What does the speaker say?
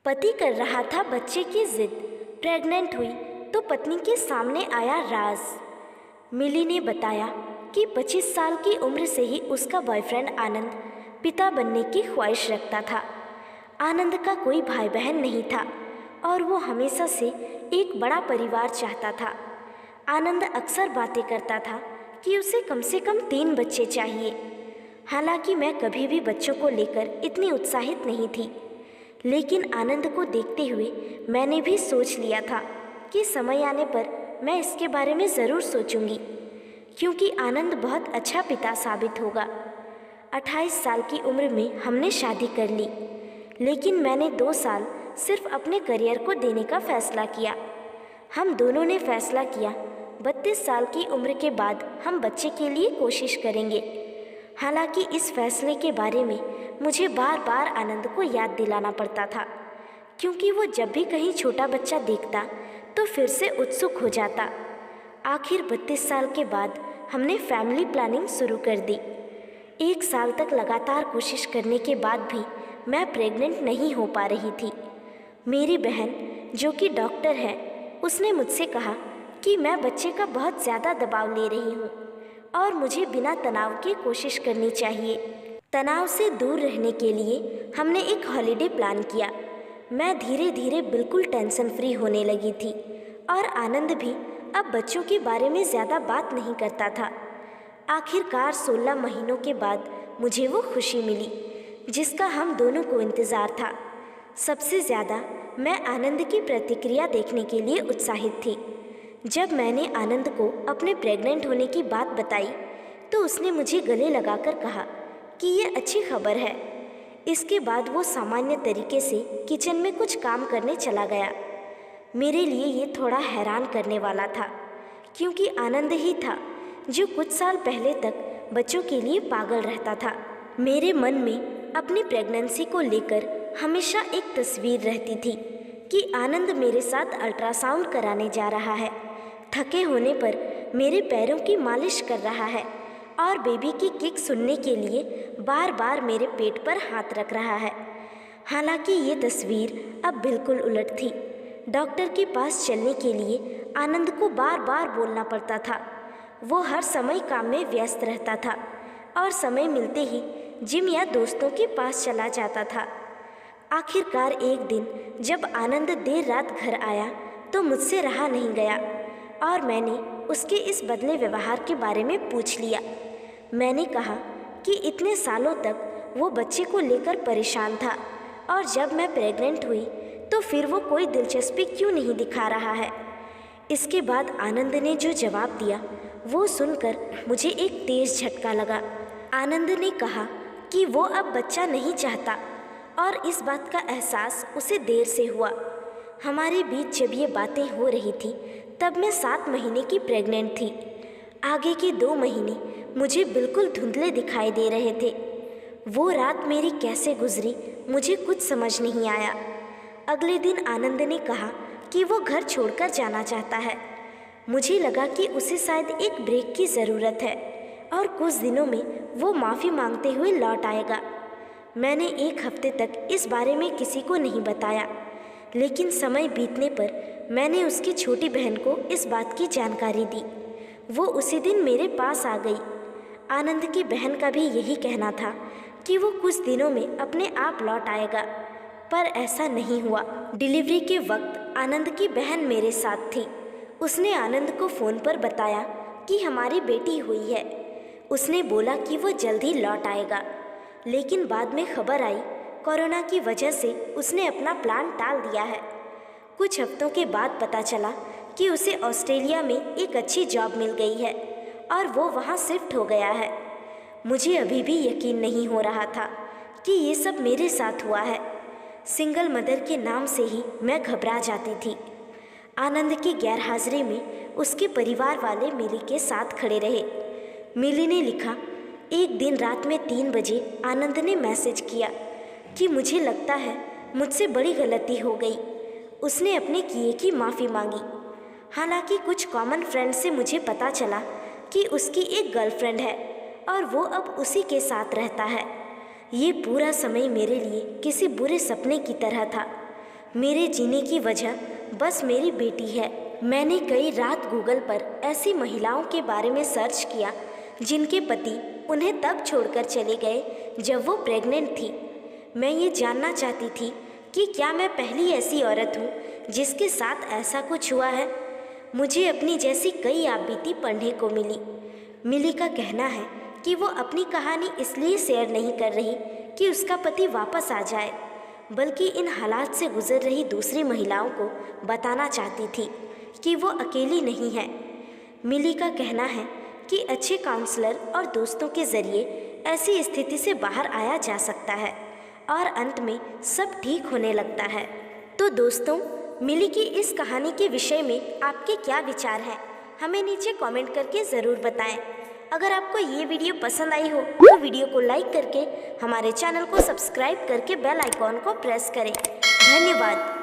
पति कर रहा था बच्चे की जिद। प्रेग्नेंट हुई तो पत्नी के सामने आया राज। मिली ने बताया कि 25 साल की उम्र से ही उसका बॉयफ्रेंड आनंद पिता बनने की ख्वाहिश रखता था। आनंद का कोई भाई बहन नहीं था और वो हमेशा से एक बड़ा परिवार चाहता था। आनंद अक्सर बातें करता था कि उसे कम से कम 3 बच्चे चाहिए। हालांकि मैं कभी भी बच्चों को लेकर इतनी उत्साहित नहीं थी, लेकिन आनंद को देखते हुए मैंने भी सोच लिया था कि समय आने पर मैं इसके बारे में ज़रूर सोचूंगी, क्योंकि आनंद बहुत अच्छा पिता साबित होगा। 28 साल की उम्र में हमने शादी कर ली, लेकिन मैंने 2 साल सिर्फ अपने करियर को देने का फैसला किया। हम दोनों ने फैसला किया 32 साल की उम्र के बाद हम बच्चे के लिए कोशिश करेंगे। हालांकि इस फैसले के बारे में मुझे बार बार आनंद को याद दिलाना पड़ता था, क्योंकि वो जब भी कहीं छोटा बच्चा देखता तो फिर से उत्सुक हो जाता। आखिर 32 साल के बाद हमने फैमिली प्लानिंग शुरू कर दी। 1 साल तक लगातार कोशिश करने के बाद भी मैं प्रेग्नेंट नहीं हो पा रही थी। मेरी बहन, जो कि डॉक्टर है, उसने मुझसे कहा कि मैं बच्चे का बहुत ज़्यादा दबाव ले रही हूँ और मुझे बिना तनाव के कोशिश करनी चाहिए। तनाव से दूर रहने के लिए हमने एक हॉलिडे प्लान किया। मैं धीरे धीरे बिल्कुल टेंशन फ्री होने लगी थी और आनंद भी अब बच्चों के बारे में ज़्यादा बात नहीं करता था। आखिरकार 16 महीनों के बाद मुझे वो खुशी मिली जिसका हम दोनों को इंतज़ार था। सबसे ज़्यादा मैं आनंद की प्रतिक्रिया देखने के लिए उत्साहित थी। जब मैंने आनंद को अपने प्रेग्नेंट होने की बात बताई तो उसने मुझे गले लगाकर कहा कि ये अच्छी खबर है। इसके बाद वो सामान्य तरीके से किचन में कुछ काम करने चला गया। मेरे लिए ये थोड़ा हैरान करने वाला था, क्योंकि आनंद ही था जो कुछ साल पहले तक बच्चों के लिए पागल रहता था। मेरे मन में अपनी प्रेगनेंसी को लेकर हमेशा एक तस्वीर रहती थी कि आनंद मेरे साथ अल्ट्रासाउंड कराने जा रहा है, थके होने पर मेरे पैरों की मालिश कर रहा है और बेबी की किक सुनने के लिए बार बार मेरे पेट पर हाथ रख रहा है। हालांकि ये तस्वीर अब बिल्कुल उलट थी। डॉक्टर के पास चलने के लिए आनंद को बार बार बोलना पड़ता था। वो हर समय काम में व्यस्त रहता था और समय मिलते ही जिम या दोस्तों के पास चला जाता था। आखिरकार एक दिन जब आनंद देर रात घर आया तो मुझसे रहा नहीं गया और मैंने उसके इस बदले व्यवहार के बारे में पूछ लिया। मैंने कहा कि इतने सालों तक वो बच्चे को लेकर परेशान था और जब मैं प्रेग्नेंट हुई तो फिर वो कोई दिलचस्पी क्यों नहीं दिखा रहा है। इसके बाद आनंद ने जो जवाब दिया वो सुनकर मुझे एक तेज झटका लगा। आनंद ने कहा कि वो अब बच्चा नहीं चाहता और इस बात का एहसास उसे देर से हुआ। हमारे बीच जब ये बातें हो रही थी तब मैं 7 महीने की प्रेग्नेंट थी। आगे के 2 महीने मुझे बिल्कुल धुंधले दिखाई दे रहे थे। वो रात मेरी कैसे गुजरी मुझे कुछ समझ नहीं आया। अगले दिन आनंद ने कहा कि वो घर छोड़कर जाना चाहता है। मुझे लगा कि उसे शायद एक ब्रेक की ज़रूरत है और कुछ दिनों में वो माफ़ी मांगते हुए लौट आएगा। मैंने 1 हफ्ते तक इस बारे में किसी को नहीं बताया, लेकिन समय बीतने पर मैंने उसकी छोटी बहन को इस बात की जानकारी दी। वो उसी दिन मेरे पास आ गई। आनंद की बहन का भी यही कहना था कि वो कुछ दिनों में अपने आप लौट आएगा, पर ऐसा नहीं हुआ। डिलीवरी के वक्त आनंद की बहन मेरे साथ थी। उसने आनंद को फ़ोन पर बताया कि हमारी बेटी हुई है। उसने बोला कि वो जल्द ही लौट आएगा, लेकिन बाद में खबर आई कोरोना की वजह से उसने अपना प्लान टाल दिया है। कुछ हफ्तों के बाद पता चला कि उसे ऑस्ट्रेलिया में एक अच्छी जॉब मिल गई है और वो वहाँ शिफ्ट हो गया है। मुझे अभी भी यकीन नहीं हो रहा था कि ये सब मेरे साथ हुआ है। सिंगल मदर के नाम से ही मैं घबरा जाती थी। आनंद की गैरहाजिरी में उसके परिवार वाले मिली के साथ खड़े रहे। मिली ने लिखा, एक दिन रात में 3 बजे आनंद ने मैसेज किया कि मुझे लगता है मुझसे बड़ी गलती हो गई। उसने अपने किए की माफ़ी मांगी। हालांकि कुछ कॉमन फ्रेंड से मुझे पता चला कि उसकी एक गर्लफ्रेंड है और वो अब उसी के साथ रहता है। ये पूरा समय मेरे लिए किसी बुरे सपने की तरह था। मेरे जीने की वजह बस मेरी बेटी है। मैंने कई रात गूगल पर ऐसी महिलाओं के बारे में सर्च किया जिनके पति उन्हें तब छोड़कर चले गए जब वो प्रेग्नेंट थी। मैं ये जानना चाहती थी कि क्या मैं पहली ऐसी औरत हूँ जिसके साथ ऐसा कुछ हुआ है। मुझे अपनी जैसी कई आपबीती पढ़ने को मिली। मिली का कहना है कि वो अपनी कहानी इसलिए शेयर नहीं कर रही कि उसका पति वापस आ जाए, बल्कि इन हालात से गुजर रही दूसरी महिलाओं को बताना चाहती थी कि वो अकेली नहीं है। मिली का कहना है कि अच्छे काउंसलर और दोस्तों के ज़रिए ऐसी स्थिति से बाहर आया जा सकता है और अंत में सब ठीक होने लगता है। तो दोस्तों, मिली की इस कहानी के विषय में आपके क्या विचार हैं? हमें नीचे कमेंट करके ज़रूर बताएं। अगर आपको ये वीडियो पसंद आई हो तो वीडियो को लाइक करके हमारे चैनल को सब्सक्राइब करके बेल आइकॉन को प्रेस करें। धन्यवाद।